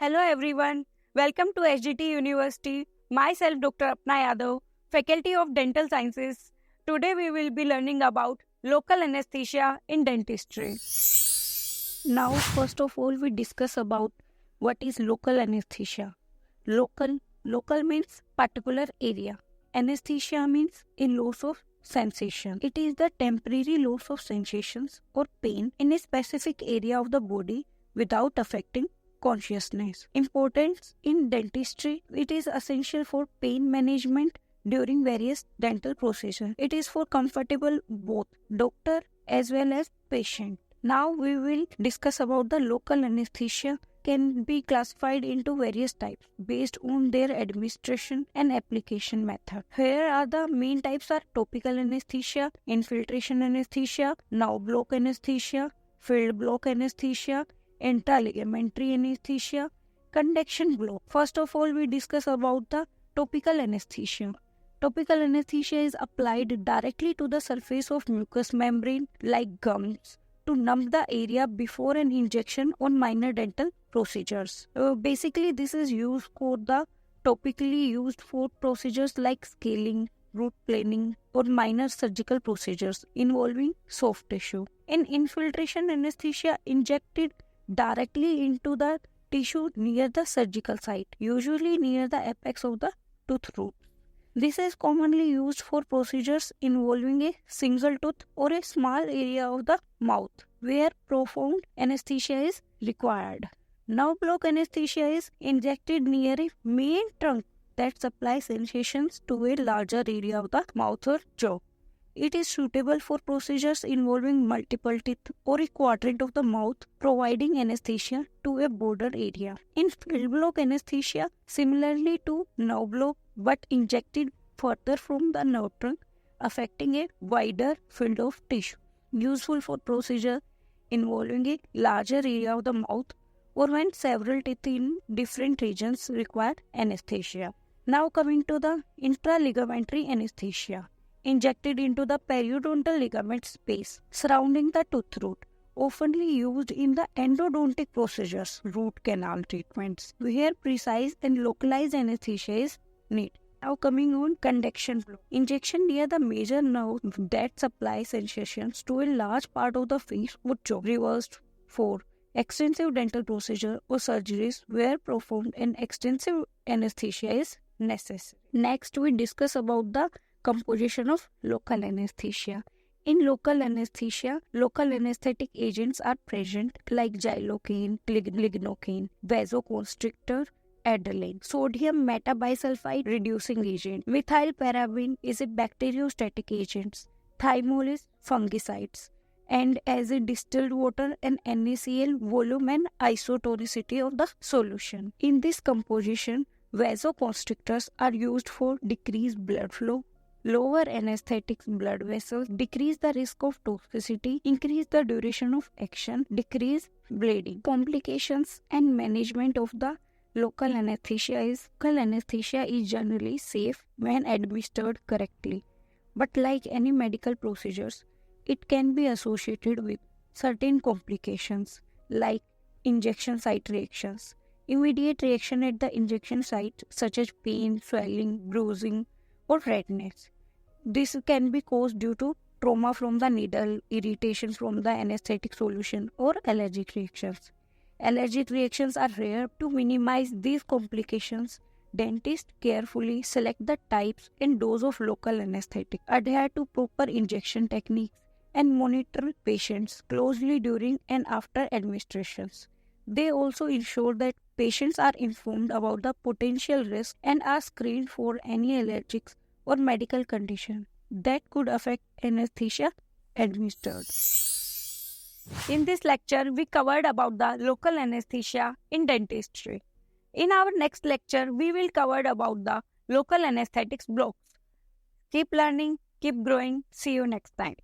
Hello everyone, welcome to SGT University. Myself Dr. Apna Yadav, Faculty of Dental Sciences. Today we will be learning about local anesthesia in dentistry. Now first of all we discuss about what is local anesthesia. Local means particular area. Anesthesia means a loss of sensation. It is the temporary loss of sensations or pain in a specific area of the body without affecting consciousness. Importance in dentistry. It is essential for pain management during various dental procedures. It is for comfortable both doctor as well as patient. Now we will discuss about the local anesthesia can be classified into various types based on their administration and application method. Here are the main types are topical anesthesia, infiltration anesthesia, nerve block anesthesia, field block anesthesia, intraligamentary anesthesia, conduction block. First of all, we discuss about the topical anesthesia. Topical anesthesia is applied directly to the surface of mucous membrane like gums to numb the area before an injection on minor dental procedures. Basically, this is used for the topically used for procedures like scaling, root planing, or minor surgical procedures involving soft tissue. In infiltration anesthesia, injected directly into the tissue near the surgical site, usually near the apex of the tooth root. This is commonly used for procedures involving a single tooth or a small area of the mouth where profound anesthesia is required. Nerve block anesthesia is injected near a main trunk that supplies sensations to a larger area of the mouth or jaw. It is suitable for procedures involving multiple teeth or a quadrant of the mouth, providing anesthesia to a border area. In field block anesthesia, similarly to nerve block, but injected further from the nerve trunk, affecting a wider field of tissue. Useful for procedure involving a larger area of the mouth or when several teeth in different regions require anesthesia. Now coming to the intraligamentary anesthesia. Injected into the periodontal ligament space surrounding the tooth root, often used in the endodontic procedures, root canal treatments, where precise and localized anesthesia is needed. Now coming on conduction block. Injection near the major nerve that supplies sensations to a large part of the face or jaw. Reversed for extensive dental procedure or surgeries where profound and extensive anesthesia is necessary. Next we discuss about the composition of local anesthesia. In local anesthesia, local anesthetic agents are present like xylocaine, lignocaine, vasoconstrictor, adrenaline, sodium metabisulfite reducing agent, methylparabine is a bacteriostatic agent, thymol is fungicides, and as a distilled water and NaCl volume and isotonicity of the solution. In this composition, vasoconstrictors are used for decreased blood flow, lower anesthetic blood vessels, decrease the risk of toxicity, increase the duration of action, decrease bleeding. Complications and management of the local anesthesia is generally safe when administered correctly. But like any medical procedures, it can be associated with certain complications like injection site reactions. Immediate reaction at the injection site such as pain, swelling, bruising, or redness. This can be caused due to trauma from the needle, irritation from the anesthetic solution, or allergic reactions. Allergic reactions are rare. To minimize these complications, dentists carefully select the types and dose of local anesthetic, adhere to proper injection techniques, and monitor patients closely during and after administrations. They also ensure that patients are informed about the potential risk and are screened for any allergics or medical condition that could affect anesthesia administered. In this lecture, we covered about the local anesthesia in dentistry. In our next lecture, we will cover about the local anesthetics blocks. Keep learning, keep growing. See you next time.